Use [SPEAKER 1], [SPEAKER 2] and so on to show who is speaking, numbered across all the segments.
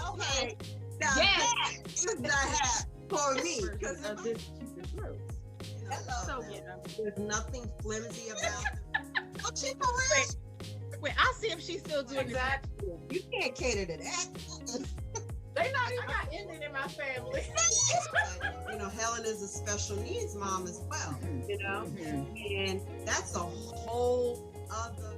[SPEAKER 1] Okay. Now that is the hat for me. Because of this cupid's rose. Hello. So yeah, there's nothing flimsy about it. Oh, she for real?
[SPEAKER 2] Wait, I'll see if she's still doing
[SPEAKER 1] that. You can't cater to that.
[SPEAKER 2] They're not ending in my family.
[SPEAKER 1] You know, Helen is a special needs mom as well, you know, and that's a whole other.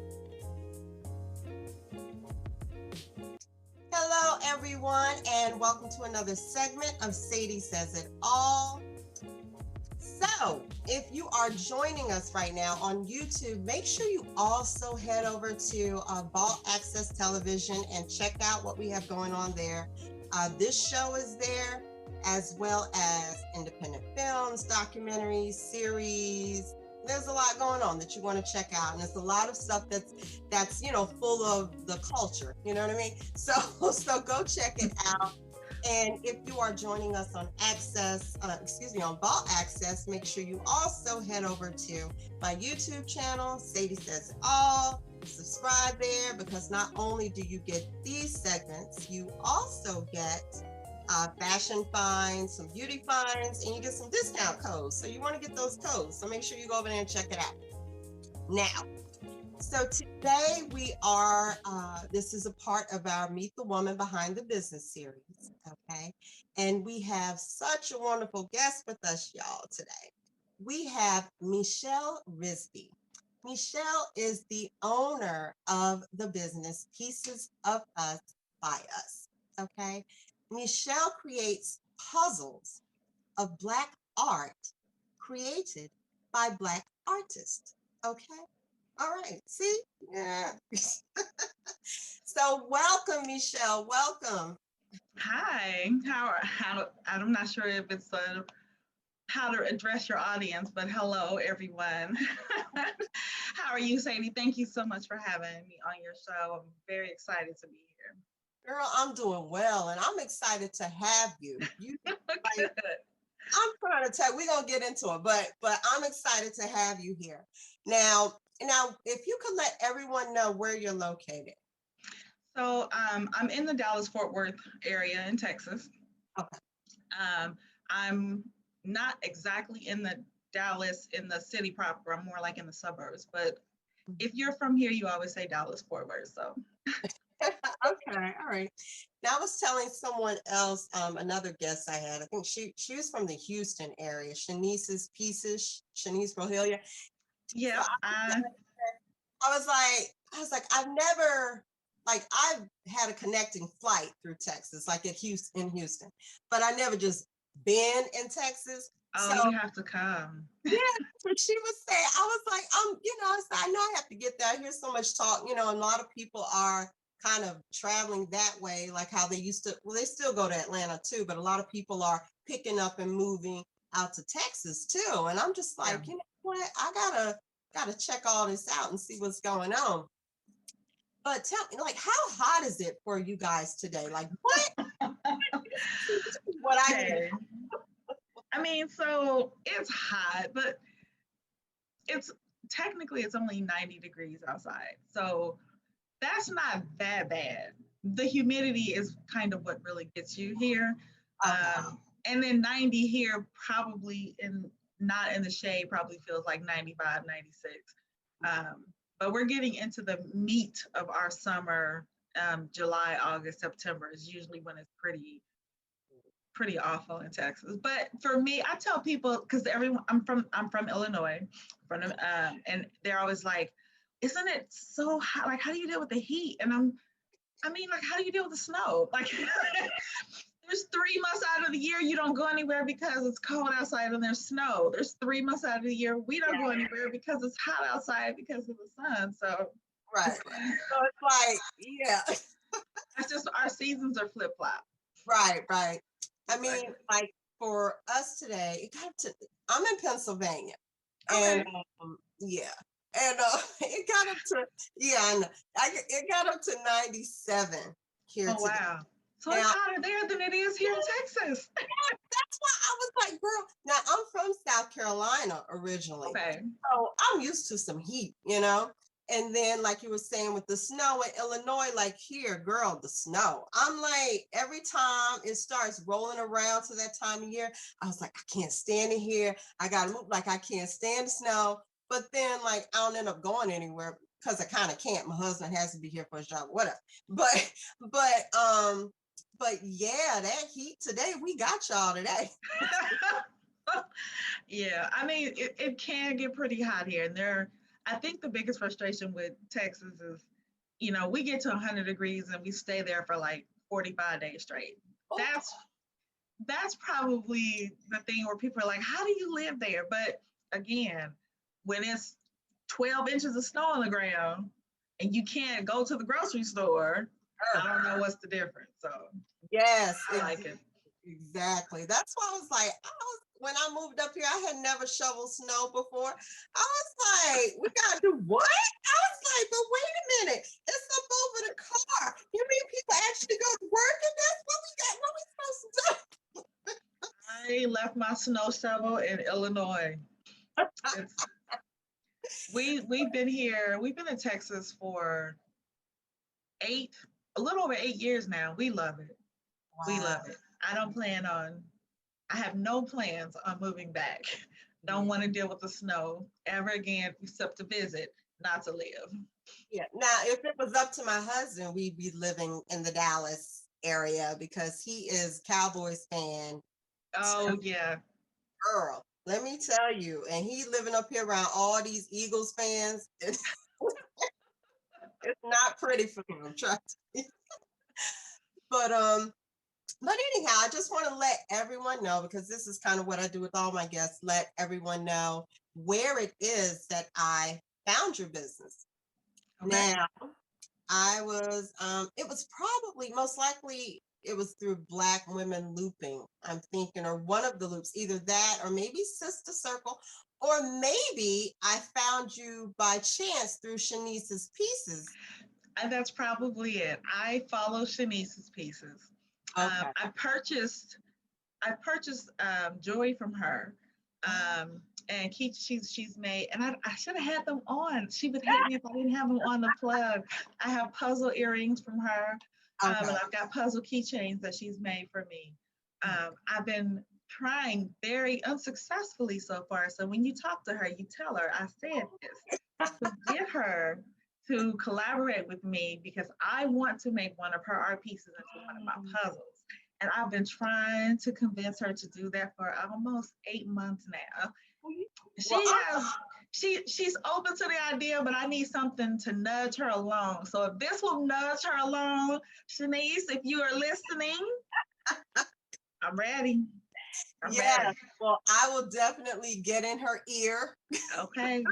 [SPEAKER 1] Hello, everyone, and welcome to another segment of Sadie Says It All. So, if you are joining us right now on YouTube, make sure you also head over to Vault Access Television and check out what we have going on there. This show is there, as well as independent films, documentaries, series. There's a lot going on that you want to check out, and there's a lot of stuff that's you know, full of the culture. You know what I mean? So go check it out. And if you are joining us on on Vault Access, make sure you also head over to my YouTube channel, Sadie Says It All. Subscribe there, because not only do you get these segments, you also get fashion finds, some beauty finds, and you get some discount codes. So you want to get those codes. So make sure you go over there and check it out. Now, so today we are, this is a part of our Meet the Woman Behind the Business series, okay? And we have such a wonderful guest with us, y'all, today. We have MiChelle Risby. MiChelle is the owner of the business Pieces of Us by Us, okay? MiChelle creates puzzles of Black art created by Black artists, okay? All right, see? Yeah. So welcome, MiChelle, welcome.
[SPEAKER 3] Hi, I'm not sure if it's how to address your audience, but hello, everyone. How are you, Sadie? Thank you so much for having me on your show. I'm very excited to be here.
[SPEAKER 1] Girl, I'm doing well, and I'm excited to have you. I'm trying to tell you, we're going to get into it, but I'm excited to have you here. Now, if you could let everyone know where you're located.
[SPEAKER 3] So I'm in the Dallas-Fort Worth area in Texas.
[SPEAKER 1] Okay.
[SPEAKER 3] I'm not exactly in the Dallas, in the city proper. I'm more like in the suburbs. But if you're from here, you always say Dallas-Fort Worth. So.
[SPEAKER 1] Okay, all right. Now I was telling someone else, another guest I had, I think she was from the Houston area, Shanice's Pieces, Shanice Rohelia.
[SPEAKER 3] Yeah.
[SPEAKER 1] So I was like, I've had a connecting flight through Texas, like in Houston, but I never just been in Texas.
[SPEAKER 3] Oh, so, you have to come.
[SPEAKER 1] Yeah, but she was saying, I was like, I know I have to get there. I hear so much talk, you know, and a lot of people are kind of traveling that way, like how they used to, well, they still go to Atlanta too, but a lot of people are picking up and moving out to Texas too. And I'm just like, you know what, I gotta check all this out and see what's going on. But tell me, like, how hot is it for you guys today? Like, what?
[SPEAKER 3] I mean, so it's hot, but it's only 90 degrees outside. So that's not that bad. The humidity is kind of what really gets you here. And then 90 here, probably not in the shade, probably feels like 95, 96. But we're getting into the meat of our summer. July, August, September is usually when it's pretty awful in Texas. But for me, I tell people, because I'm from Illinois, and they're always like, isn't it so hot? Like, how do you deal with the heat? And like, how do you deal with the snow? Like, there's 3 months out of the year you don't go anywhere because it's cold outside and there's snow. There's 3 months out of the year we don't go anywhere because it's hot outside because of the sun. So
[SPEAKER 1] right. So it's like, yeah.
[SPEAKER 3] It's just our seasons are flip-flop.
[SPEAKER 1] Right. I mean, like for us today, I'm in Pennsylvania.
[SPEAKER 3] Okay.
[SPEAKER 1] And and it got up to it got up to 97 here today.
[SPEAKER 3] Wow. So it's hotter there than it is here in Texas.
[SPEAKER 1] That's why I was like, girl, now I'm from South Carolina originally.
[SPEAKER 3] Okay.
[SPEAKER 1] So I'm used to some heat, you know? And then, like you were saying with the snow in Illinois, like here, girl, the snow. I'm like, every time it starts rolling around to that time of year, I was like, I can't stand it here. I gotta move. Like I can't stand the snow. But then, like, I don't end up going anywhere because I kind of can't. My husband has to be here for his job, whatever. But, but, um, but yeah, that heat today, we got y'all today.
[SPEAKER 3] Yeah, I mean, it can get pretty hot here. And I think the biggest frustration with Texas is, we get to 100 degrees and we stay there for like 45 days straight.
[SPEAKER 1] Oh,
[SPEAKER 3] That's probably the thing where people are like, how do you live there? But again, when it's 12 inches of snow on the ground and you can't go to the grocery store, I don't know what's the difference. So
[SPEAKER 1] yes,
[SPEAKER 3] I like it.
[SPEAKER 1] exactly. That's why I was like, when I moved up here, I had never shoveled snow before. I was like, we gotta do what? I was like, but wait a minute, it's up over the car. You mean people actually go to work and that's what we got? What we supposed to do?
[SPEAKER 3] I left my snow shovel in Illinois. We've been here. We've been in Texas for a little over 8 years now. We love it. Wow. We love it. I have no plans on moving back. Don't want to deal with the snow ever again, except to visit, not to live.
[SPEAKER 1] Yeah. Now, if it was up to my husband, we'd be living in the Dallas area because he is Cowboys fan.
[SPEAKER 3] Oh, yeah.
[SPEAKER 1] Girl, let me tell you. And he living up here around all these Eagles fans. It's not pretty for him, trust me. But anyhow, I just want to let everyone know, because this is kind of what I do with all my guests, let everyone know where it is that I found your business. Okay. Now, it was probably, most likely, it was through Black Women Looping, I'm thinking, or one of the loops, either that or maybe Sister Circle, or maybe I found you by chance through Shanice's Pieces.
[SPEAKER 3] And that's probably it. I follow Shanice's Pieces. Okay. I purchased jewelry from her, and she's made, and I should have had them on. She would hate me if I didn't have them on the plug. I have puzzle earrings from her, and I've got puzzle keychains that she's made for me. I've been trying very unsuccessfully so far. So when you talk to her, you tell her I said this to get her to collaborate with me, because I want to make one of her art pieces into one of my puzzles. And I've been trying to convince her to do that for almost 8 months now. She's open to the idea, but I need something to nudge her along. So if this will nudge her along, Shanice, if you are listening, I'm ready. I'm ready.
[SPEAKER 1] Well, I will definitely get in her ear.
[SPEAKER 3] Okay.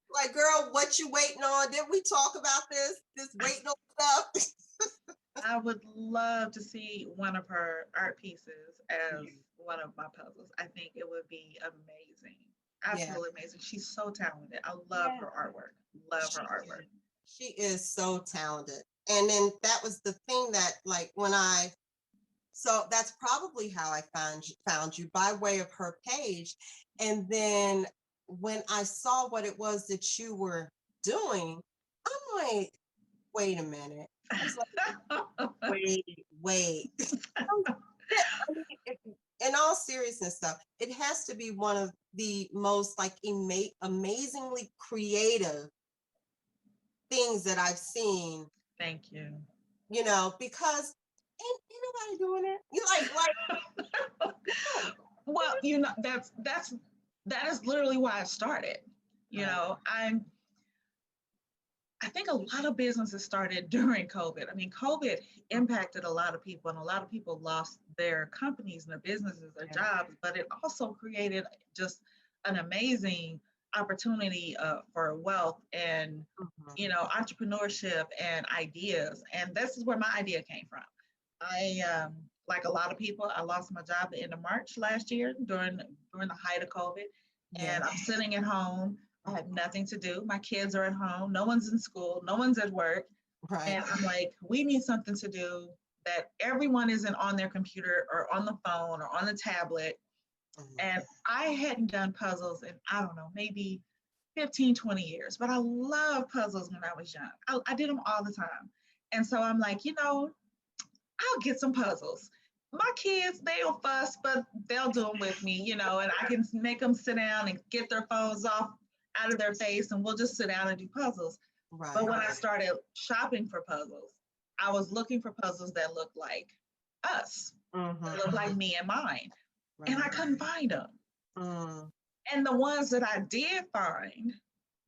[SPEAKER 1] Like, girl, what you waiting on? Didn't we talk about this? This waiting on stuff?
[SPEAKER 3] I would love to see one of her art pieces as one of my puzzles. I think it would be amazing. Absolutely amazing. She's so talented. I love her artwork. Love her artwork.
[SPEAKER 1] She is so talented. And then that was the thing that, like, so that's probably how I found you, by way of her page. And then when I saw what it was that you were doing, I'm like, wait a minute. I was like, wait. In all seriousness, though, it has to be one of the most like amazingly creative things that I've seen.
[SPEAKER 3] Thank you.
[SPEAKER 1] Because ain't nobody doing it. You like.
[SPEAKER 3] Well, that is literally why I started. I think a lot of businesses started during COVID. I mean, COVID impacted a lot of people, and a lot of people lost their companies and their businesses, their jobs, but it also created just an amazing opportunity for wealth and, entrepreneurship and ideas. And this is where my idea came from. I, like a lot of people, I lost my job at the end of March last year during the height of COVID, and I'm sitting at home. I have nothing to do. My kids are at home. No one's in school. No one's at work. Right. And I'm like, we need something to do that everyone isn't on their computer or on the phone or on the tablet. Mm-hmm. And I hadn't done puzzles in, I don't know, maybe 15, 20 years, but I loved puzzles when I was young. I did them all the time. And so I'm like, I'll get some puzzles. My kids, they'll fuss, but they'll do them with me, and I can make them sit down and get their phones off out of their face, and we'll just sit down and do puzzles.
[SPEAKER 1] Right.
[SPEAKER 3] But when I started shopping for puzzles, I was looking for puzzles that looked like us, that looked like me and mine. Right. And I couldn't find them. And the ones that I did find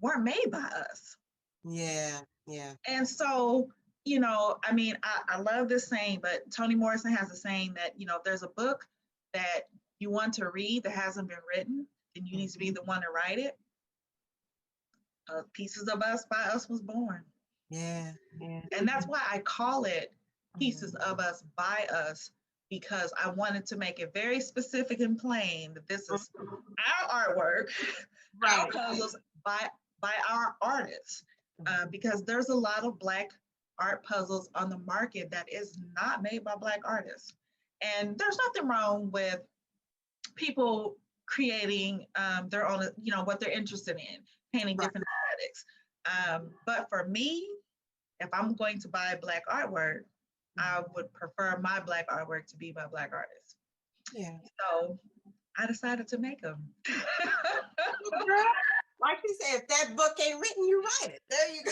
[SPEAKER 3] weren't made by us.
[SPEAKER 1] Yeah.
[SPEAKER 3] And so, I love this saying, but Toni Morrison has a saying that, if there's a book that you want to read that hasn't been written, then you need to be the one to write it. Pieces of Us by Us was born.
[SPEAKER 1] Yeah.
[SPEAKER 3] And that's why I call it Pieces of Us by Us, because I wanted to make it very specific and plain that this is our artwork, right, our puzzles by our artists, because there's a lot of Black art puzzles on the market that is not made by Black artists. And there's nothing wrong with people creating their own, what they're interested in, painting different aesthetics. But for me, if I'm going to buy Black artwork, I would prefer my Black artwork to be by Black artists.
[SPEAKER 1] Yeah.
[SPEAKER 3] So I decided to make them.
[SPEAKER 1] Like you said, if that book ain't written, you write it. There you go.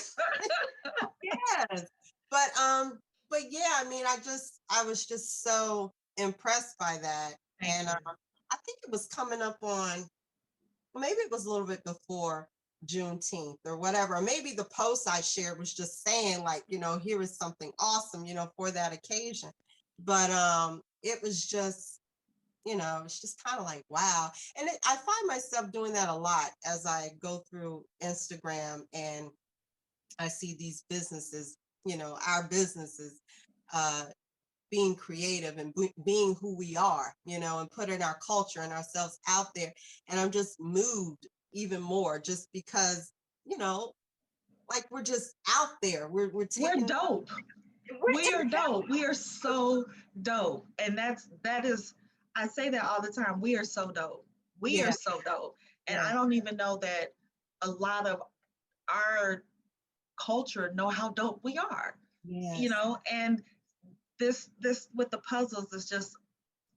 [SPEAKER 1] Yes. But yeah, I was just so impressed by that. And I think it was coming up on, maybe it was a little bit before Juneteenth or whatever. Maybe the post I shared was just saying like, here is something awesome, for that occasion. But it was just, it's just kind of like, wow. And I find myself doing that a lot as I go through Instagram and I see these businesses, our businesses, being creative and being who we are, and putting our culture and ourselves out there. And I'm just moved even more just because, like we're just out there. We're
[SPEAKER 3] dope. We are dope. We are so dope. And that is, I say that all the time. We are so dope. We are so dope. And I don't even know that a lot of our culture know how dope we are.
[SPEAKER 1] Yes.
[SPEAKER 3] And this with the puzzles is just,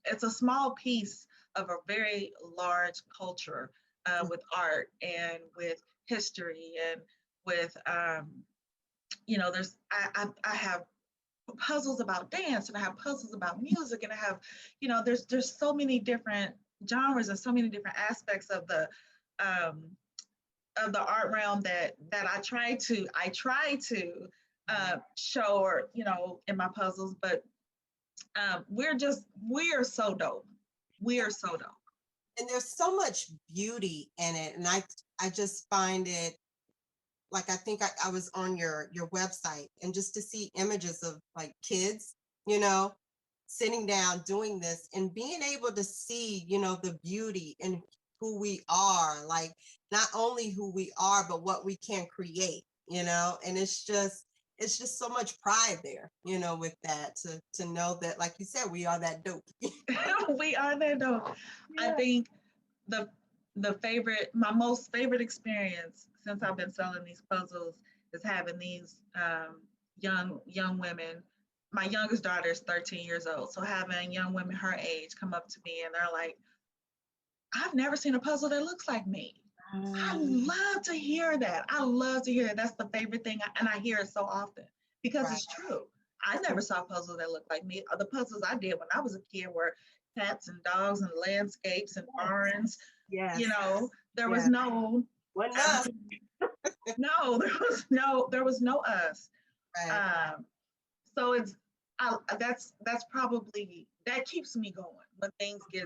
[SPEAKER 3] it's a small piece of a very large culture, with art and with history and with there's I have puzzles about dance, and I have puzzles about music, and I have there's so many different genres and so many different aspects of the art realm that I try to show, or in my puzzles. But we are so dope. We are so dope.
[SPEAKER 1] And there's so much beauty in it. And I just find it, like, I think I was on your website, and just to see images of like kids, sitting down doing this and being able to see, the beauty in who we are, like not only who we are, but what we can create, and it's just so much pride there, with that, to know that, like you said, we are that dope.
[SPEAKER 3] We are that dope. Yeah. I think my most favorite experience since I've been selling these puzzles is having these young women. My youngest daughter is 13 years old. So having young women her age come up to me and they're like, I've never seen a puzzle that looks like me. I love to hear that. I love to hear that. That's the favorite thing. And I hear it so often because It's true. I never saw puzzles that looked like me. The puzzles I did when I was a kid were cats and dogs and landscapes and barns.
[SPEAKER 1] Yes.
[SPEAKER 3] There was no
[SPEAKER 1] What us?
[SPEAKER 3] No, there was no us. Right. So that's probably, that keeps me going when things get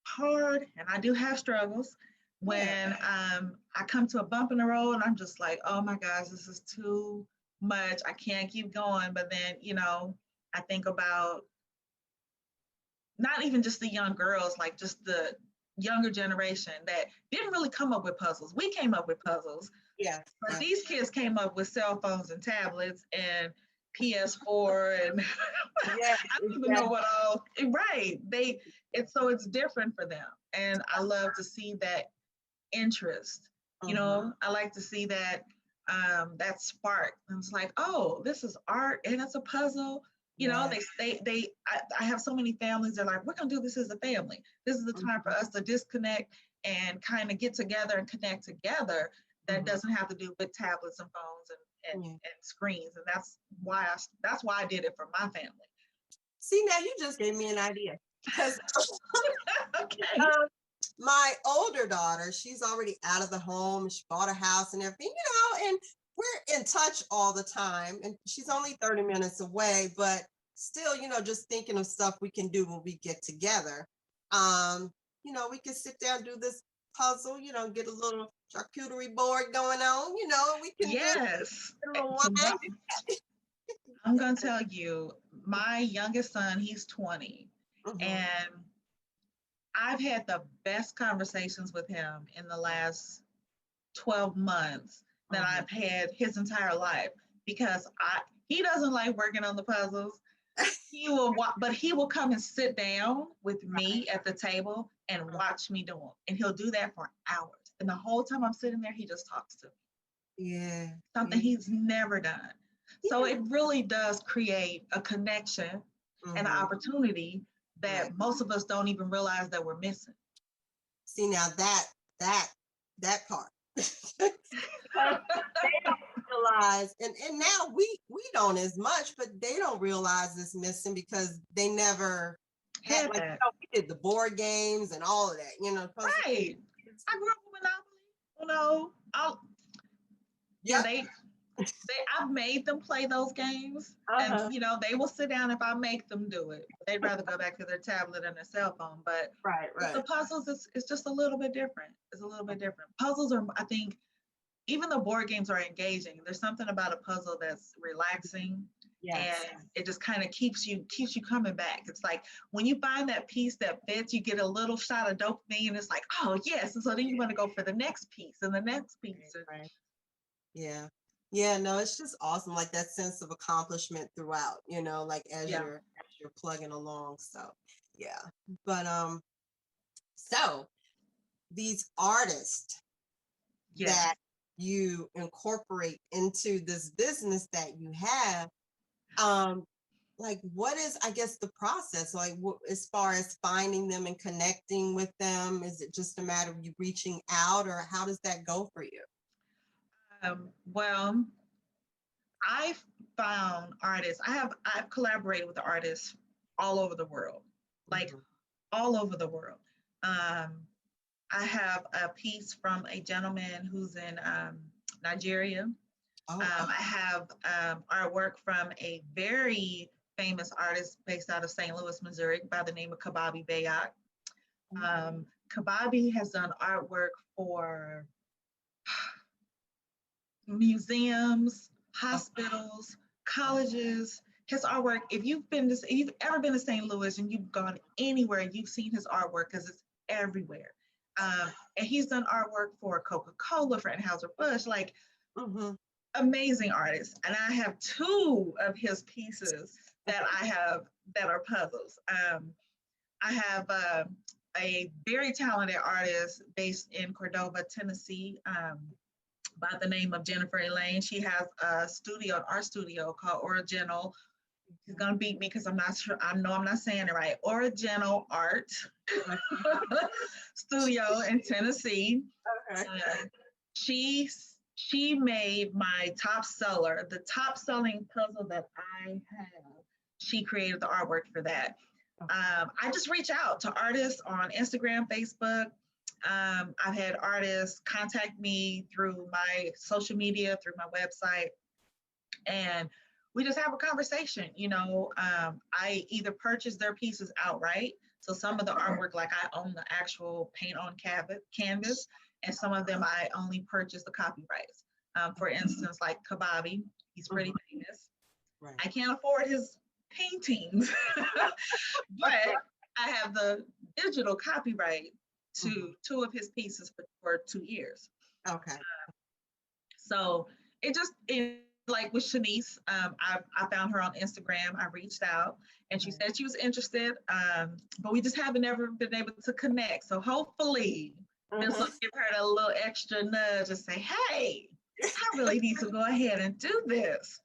[SPEAKER 3] hard, and I do have struggles. When I come to a bump in the road and I'm just like, oh my gosh, this is too much. I can't keep going. But then, I think about not even just the young girls, like just the younger generation that didn't really come up with puzzles. We came up with puzzles.
[SPEAKER 1] Yeah.
[SPEAKER 3] But these kids came up with cell phones and tablets and PS4 and I don't even know what all, right. It's different for them. And I love to see that interest You know, I like to see that that spark. And it's like, oh, this is art and it's a puzzle. You know, I have so many families. They're like, we're gonna do this as a family. This is the time for us to disconnect and kind of get together and connect together. That doesn't have to do with tablets and phones and screens. And that's why I did it for my family.
[SPEAKER 1] See, now you just gave me an idea because
[SPEAKER 3] Okay.
[SPEAKER 1] My older daughter, she's already out of the home. She bought a house and everything, you know, and we're in touch all the time. And she's only 30 minutes away, but still, you know, just thinking of stuff we can do when we get together. You know, we can sit down, do this puzzle, you know, get a little charcuterie board going on, you know, we can
[SPEAKER 3] Yes.
[SPEAKER 1] do a little wine.
[SPEAKER 3] I'm going to tell you, my youngest son, he's 20, and I've had the best conversations with him in the last 12 months that I've had his entire life, because he doesn't like working on the puzzles. But he will come and sit down with me at the table and watch me do them. And he'll do that for hours. And the whole time I'm sitting there, he just talks to me.
[SPEAKER 1] Yeah.
[SPEAKER 3] Something he's never done. So it really does create a connection and an opportunity that most of us don't even realize that we're missing.
[SPEAKER 1] See, now that part. They don't realize, and now we don't as much, but they don't realize it's missing because they never had, like, you know, we did the board games and all of that, you know.
[SPEAKER 3] Right. I grew up with Monopoly. You know, I've made them play those games, and you know, they will sit down if I make them do it. They'd rather go back to their tablet and their cell phone. But the puzzles, it's just a little bit different. It's a little bit different. Puzzles are, I think, even though board games are engaging, there's something about a puzzle that's relaxing. Yes. And it just kind of keeps you coming back. It's like when you find that piece that fits, you get a little shot of dopamine, and it's like, oh yes, and so then you want to go for the next piece and the next piece.
[SPEAKER 1] Right. Yeah. Yeah, no, it's just awesome, like that sense of accomplishment throughout, you know, like as you're plugging along. So yeah. But so these artists that you incorporate into this business that you have, like what is, I guess, the process, like as far as finding them and connecting with them? Is it just a matter of you reaching out, or how does that go for you?
[SPEAKER 3] Well, I've found artists. I've collaborated with artists all over the world, like all over the world. I have a piece from a gentleman who's in Nigeria. I have artwork from a very famous artist based out of St. Louis, Missouri, by the name of Cbabi Bayoc. Cbabi has done artwork for museums, hospitals, colleges. His artwork, if you've ever been to St. Louis and you've gone anywhere, you've seen his artwork because it's everywhere. And he's done artwork for Coca-Cola, for Anheuser-Busch, like amazing artists. And I have 2 of his pieces that I have that are puzzles. I have a very talented artist based in Cordova, Tennessee, by the name of Jennifer Elaine. She has a studio, an art studio called Original. She's gonna beat me because I'm not sure. I know I'm not saying it right. Original Art Studio in Tennessee. She made my top seller, the top selling puzzle that I have. She created the artwork for that. I just reach out to artists on Instagram, Facebook. I've had artists contact me through my social media, through my website, and we just have a conversation. You know, I either purchase their pieces outright. So some of the artwork, like I own the actual paint on canvas, and some of them I only purchase the copyrights. For instance, like Cbabi, he's pretty famous. Right. I can't afford his paintings, but I have the digital copyright to 2 of his pieces for 2 years.
[SPEAKER 1] Okay.
[SPEAKER 3] So like with Shanice, I found her on Instagram. I reached out and she said she was interested, but we just haven't ever been able to connect. So hopefully This will give her a little extra nudge and say, hey, I really need to go ahead and do this.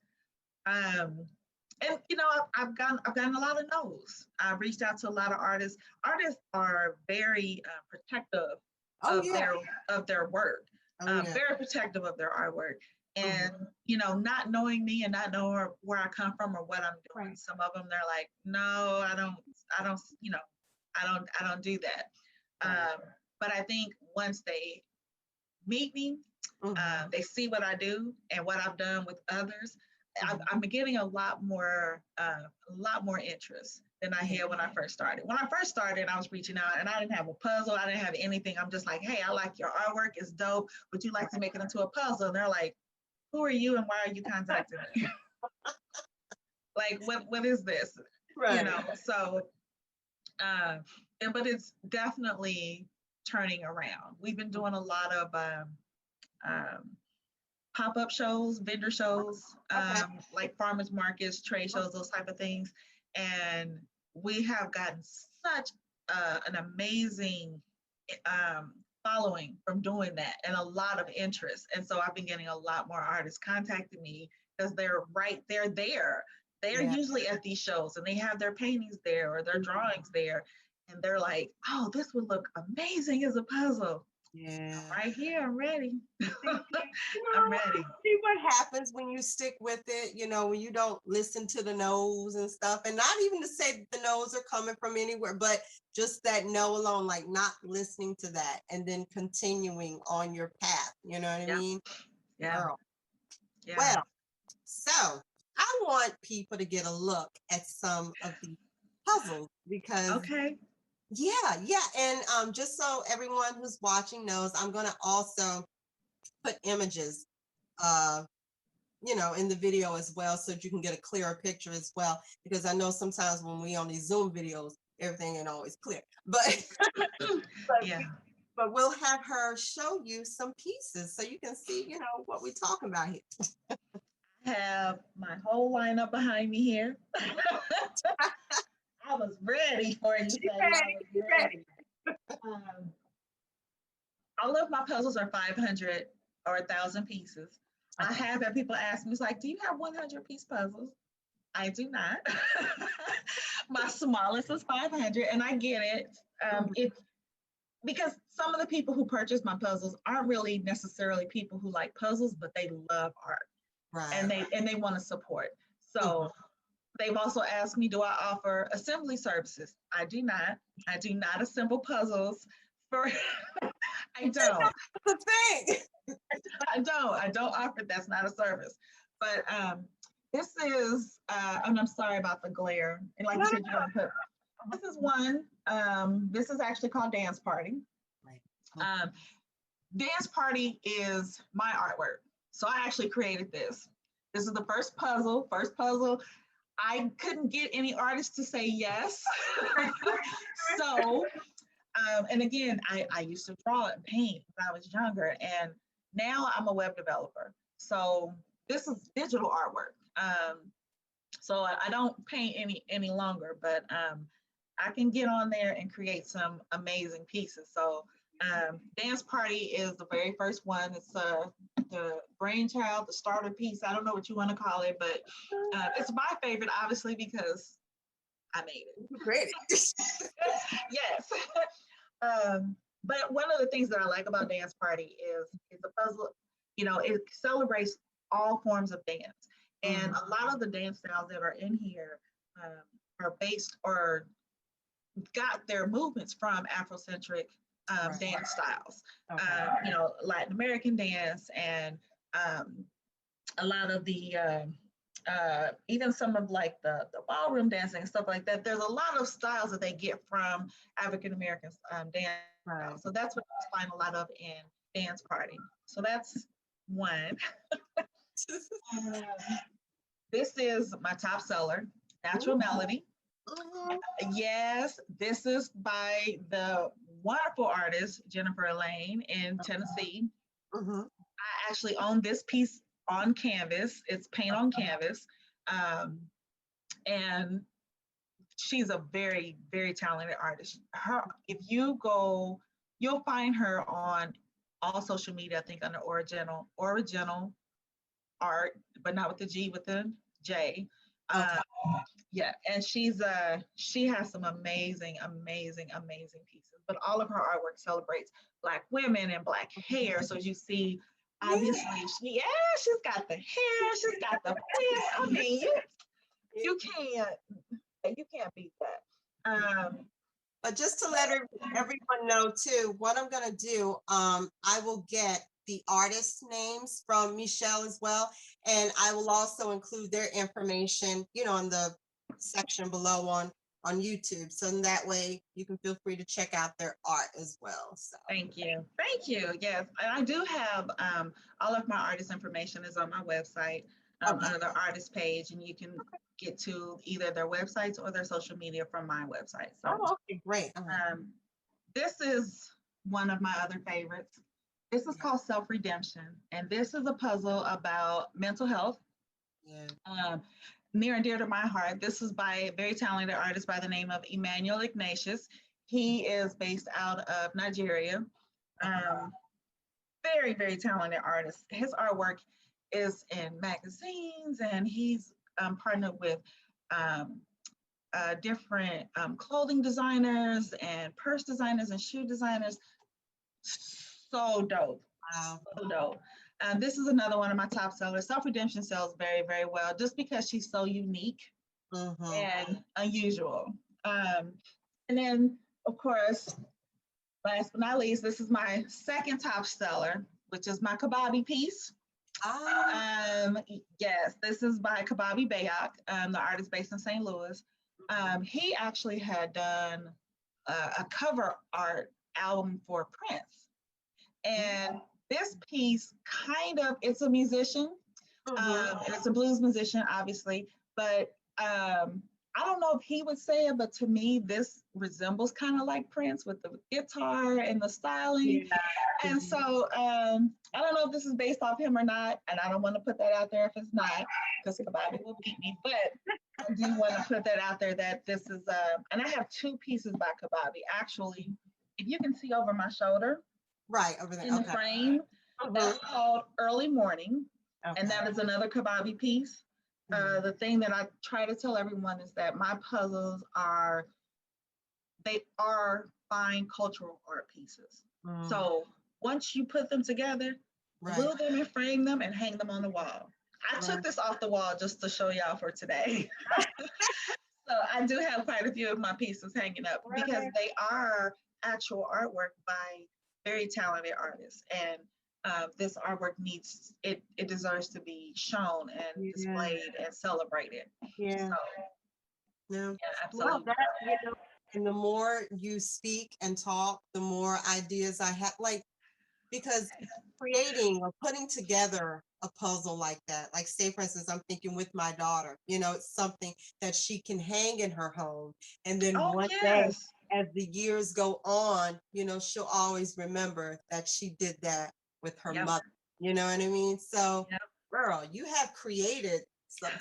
[SPEAKER 3] And you know, I've gotten a lot of no's. I've reached out to a lot of artists. Artists are very protective of their work, very protective of their artwork. And you know, not knowing me and not knowing where I come from or what I'm doing, some of them they're like, no, I don't, you know, I don't do that. But I think once they meet me, they see what I do and what I've done with others. I'm getting a lot more interest than I had when I first started. When I first started, I was reaching out and I didn't have a puzzle. I didn't have anything. I'm just like, hey, I like your artwork. It's dope. Would you like to make it into a puzzle? And they're like, who are you and why are you contacting me? Like, what is this? Right. You know, so, but it's definitely turning around. We've been doing a lot of pop-up shows, vendor shows, like farmers markets, trade shows, those type of things. And we have gotten such an amazing following from doing that and a lot of interest. And so I've been getting a lot more artists contacting me because they're there. They're usually at these shows and they have their paintings there or their drawings there. And they're like, oh, this would look amazing as a puzzle. Yeah. Right here, I'm ready. I'm ready.
[SPEAKER 1] See what happens when you stick with it, you know, when you don't listen to the no's and stuff. And not even to say that the no's are coming from anywhere, but just that no alone, like not listening to that and then continuing on your path. You know what I mean?
[SPEAKER 3] Yeah. Girl.
[SPEAKER 1] Yeah. Well, so I want people to get a look at some of these puzzles because yeah. And just so everyone who's watching knows, I'm going to also put images, you know, in the video as well, so that you can get a clearer picture as well. Because I know sometimes when we on these Zoom videos, everything ain't always clear. But but we'll have her show you some pieces so you can see, you know, what we're talking about here.
[SPEAKER 3] I have my whole lineup behind me here. I was ready for you. Ready. All of my puzzles are 500 or 1,000 pieces. I have had people ask me, it's like, do you have 100-piece puzzles? I do not. My smallest is 500, and I get it. Because some of the people who purchase my puzzles aren't really necessarily people who like puzzles, but they love art, right? And they want to support. So they've also asked me, do I offer assembly services? I do not. I do not assemble puzzles for. I don't.
[SPEAKER 1] That's the thing.
[SPEAKER 3] I don't offer. That's not a service. But this is, and I'm sorry about the glare. And like you said, you want to put. This is one. This is actually called Dance Party. Right. Dance Party is my artwork. So I actually created this. This is the first puzzle. I couldn't get any artists to say yes. So, and again, I used to draw and paint when I was younger, and now I'm a web developer. So this is digital artwork. So I don't paint any longer, but I can get on there and create some amazing pieces. So Dance Party is the very first one. It's the brainchild, the starter piece. I don't know what you want to call it, but it's my favorite, obviously, because I made it.
[SPEAKER 1] Great.
[SPEAKER 3] Yes. But one of the things that I like about Dance Party is the puzzle. You know, it celebrates all forms of dance. And a lot of the dance styles that are in here are based or got their movements from Afrocentric dance styles. You know, Latin American dance and a lot of the, even some of like the ballroom dancing and stuff like that. There's a lot of styles that they get from African American dance. Right. So that's what I find a lot of in Dance Party. So that's one. This is my top seller, Natural Melody. Yes, this is by the wonderful artist, Jennifer Elaine in Tennessee. I actually own this piece on canvas. It's paint on canvas. And she's a very, very talented artist. If you go You'll find her on all social media, I think under original art, but not with the G, with the J.
[SPEAKER 1] Okay.
[SPEAKER 3] Yeah, and she has some amazing pieces. But all of her artwork celebrates Black women and Black hair. So as you see, obviously, she's got the hair, she's got the face. I mean, you can't beat that.
[SPEAKER 1] But just to let everyone know too, what I'm gonna do, I will get the artist names from MiChelle as well, and I will also include their information, you know, in the section below on YouTube. So in that way, you can feel free to check out their art as well. So
[SPEAKER 3] thank you. Yes, and I do have all of my artist information is on my website under the artist page, and you can get to either their websites or their social media from my website. So,
[SPEAKER 1] okay, great.
[SPEAKER 3] This is one of my other favorites. This is called Self-Redemption, and this is a puzzle about mental health. Near and dear to my heart. This is by a very talented artist by the name of Emmanuel Ignatius. He is based out of Nigeria. Very, very talented artist. His artwork is in magazines, and he's partnered with different clothing designers and purse designers and shoe designers. So dope.
[SPEAKER 1] Wow.
[SPEAKER 3] So dope. This is another one of my top sellers. Self-Redemption sells very, very well just because she's so unique and unusual. And then, of course, last but not least, this is my second top seller, which is my Cbabi piece. Yes, this is by Cbabi Bayoc, the artist based in St. Louis. He actually had done a cover art album for Prince. And this piece it's a musician, and it's a blues musician, obviously, but I don't know if he would say it, but to me, this resembles kind of like Prince with the guitar and the styling. Yeah. And so I don't know if this is based off him or not, and I don't want to put that out there if it's not, because Cbabi will beat me, but I do want to put that out there that this is, and I have two pieces by Cbabi. Actually, if you can see over my shoulder,
[SPEAKER 1] right over there
[SPEAKER 3] in the frame, that's called Early Morning, and that is another Cbabi piece. The thing that I try to tell everyone is that my puzzles are fine cultural art pieces. So once you put them together, glue them and frame them and hang them on the wall. I took this off the wall just to show y'all for today. So I do have quite a few of my pieces hanging up because they are actual artwork by very talented artists, and this artwork it deserves to be shown and displayed and celebrated. So, absolutely.
[SPEAKER 1] Well, and the more you speak and talk, the more ideas I have, because creating or putting together a puzzle like that, like say for instance, I'm thinking with my daughter, it's something that she can hang in her home, and then one day as the years go on, she'll always remember that she did that with her mother. You know what I mean? So, girl, you have created something.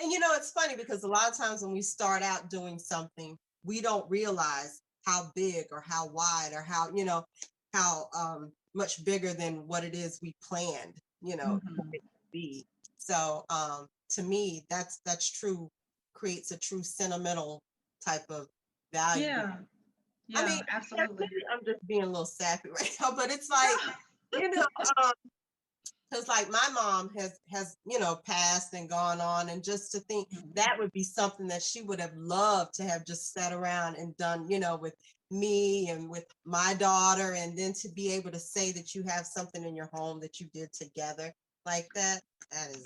[SPEAKER 1] And it's funny because a lot of times when we start out doing something, we don't realize how big or how wide or how much bigger than what it is we planned, it to be. So, to me, that's true. Creates a true sentimental type of value. I mean,
[SPEAKER 3] absolutely.
[SPEAKER 1] I'm just being a little sappy right now, but it's like, because like my mom has passed and gone on, and just to think that would be something that she would have loved to have just sat around and done, with me and with my daughter, and then to be able to say that you have something in your home that you did together like that.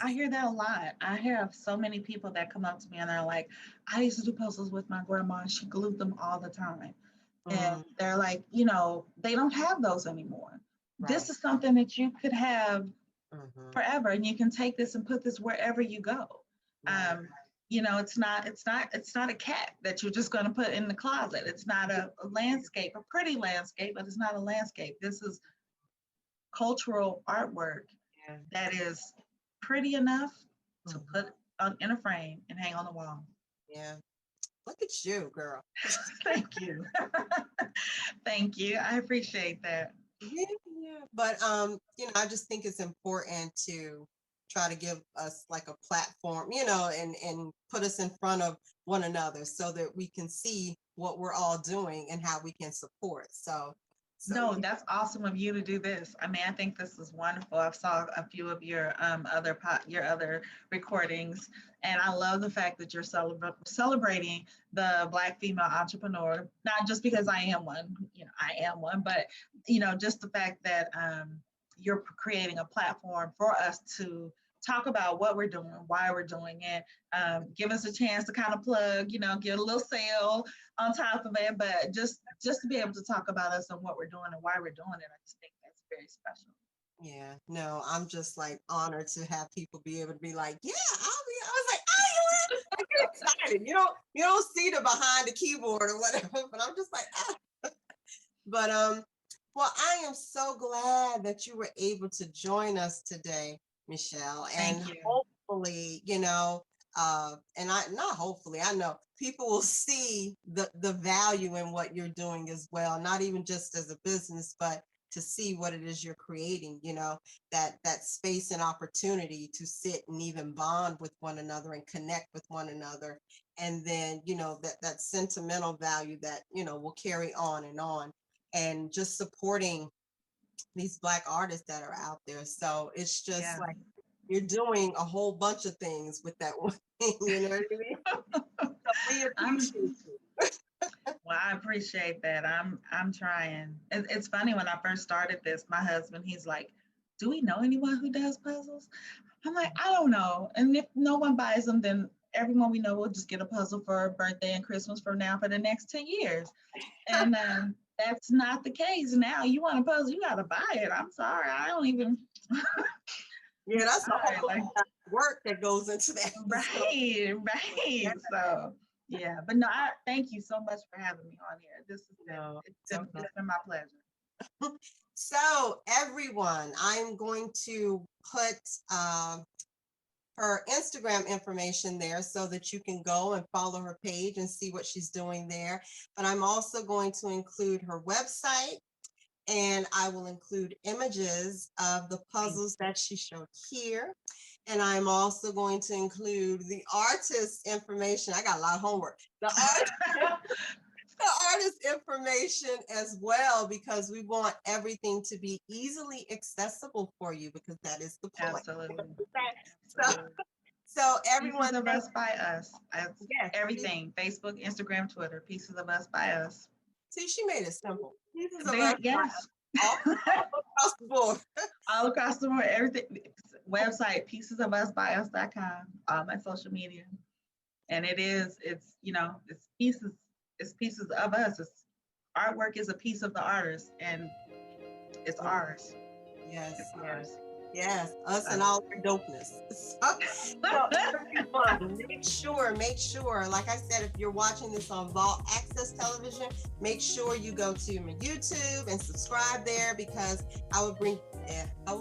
[SPEAKER 3] I hear that a lot. I have so many people that come up to me and they're like, I used to do puzzles with my grandma. She glued them all the time. And they're like, they don't have those anymore. This is something that you could have forever, and you can take this and put this wherever you go. It's not a cat that you're just going to put in the closet. It's not a landscape, a pretty landscape, but it's not a landscape. This is cultural artwork that is pretty enough to put in a frame and hang on the wall.
[SPEAKER 1] Look at you, girl.
[SPEAKER 3] Thank you. Thank you. I appreciate that.
[SPEAKER 1] Yeah, yeah. But I just think it's important to try to give us like a platform, and put us in front of one another so that we can see what we're all doing and how we can support.
[SPEAKER 3] No, that's awesome of you to do this. I mean, I think this is wonderful. I've saw a few of your other recordings, and I love the fact that you're celebrating the Black female entrepreneur. Not just because I am one, I am one, but just the fact that you're creating a platform for us to talk about what we're doing, why we're doing it, give us a chance to kind of plug, get a little sale on top of it, but just to be able to talk about us and what we're doing and why we're doing it, I just think that's very special.
[SPEAKER 1] Yeah, no, I'm just like honored to have people be able to be like, yeah, I was like, I get excited. You don't see the behind the keyboard or whatever, but I'm just like, ah. But well, I am so glad that you were able to join us today, MiChelle. And
[SPEAKER 3] Thank you.
[SPEAKER 1] hopefully, and I know people will see the value in what you're doing as well, not even just as a business, but to see what it is you're creating, that space and opportunity to sit and even bond with one another and connect with one another. And then, that sentimental value that, will carry on, and just supporting these Black artists that are out there. So it's just like you're doing a whole bunch of things with that one thing, you know what I mean? So we appreciate you.
[SPEAKER 3] Well, I appreciate that. I'm trying. It's funny, when I first started this, my husband, he's like, do we know anyone who does puzzles? I'm like, I don't know. And if no one buys them, then everyone we know will just get a puzzle for birthday and Christmas from now for the next 10 years. And that's not the case now. You want a puzzle, you got to buy it. I'm sorry. I don't even.
[SPEAKER 1] Yeah, that's a whole lot of work that goes into that.
[SPEAKER 3] Right. So, yeah. But no, I thank you so much for having me on here. It's been my pleasure.
[SPEAKER 1] So everyone, I'm going to put her Instagram information there so that you can go and follow her page and see what she's doing there. But I'm also going to include her website, and I will include images of the puzzles that she showed here. And I'm also going to include the artist information. I got a lot of homework. The artist information as well, because we want everything to be easily accessible for you, because that is the point.
[SPEAKER 3] Absolutely.
[SPEAKER 1] So everyone,
[SPEAKER 3] Pieces of Us by Us. Yes, everything. Facebook, Instagram, Twitter. Pieces of Us by Us.
[SPEAKER 1] See, she made it simple. Pieces of Us.
[SPEAKER 3] Yes.
[SPEAKER 1] All across the board.
[SPEAKER 3] All across the board. Everything. Website, piecesofusbyus.com. All my social media. And it's pieces of us. Artwork is a piece of the artist, and it's ours.
[SPEAKER 1] Yes,
[SPEAKER 3] it's ours.
[SPEAKER 1] Yes, us and all our dopeness. So everyone, make sure, like I said, if you're watching this on Vault Access Television, make sure you go to my YouTube and subscribe there, because I will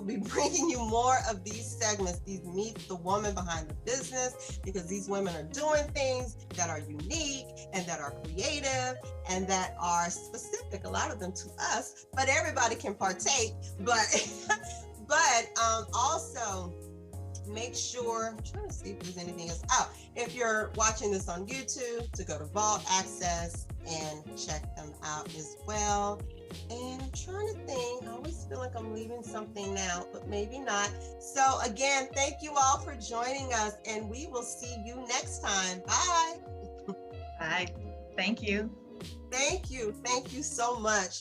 [SPEAKER 1] be bringing you more of these segments, these Meet the Woman Behind the Business, because these women are doing things that are unique and that are creative and that are specific, a lot of them to us, but everybody can partake. But also make sure, I'm trying to see if there's anything else. Oh, if you're watching this on YouTube, to go to Vault Access and check them out as well. And I'm trying to think, I always feel like I'm leaving something out, but maybe not. So again, thank you all for joining us, and we will see you next time. Bye.
[SPEAKER 3] Bye. Thank you.
[SPEAKER 1] Thank you. Thank you so much.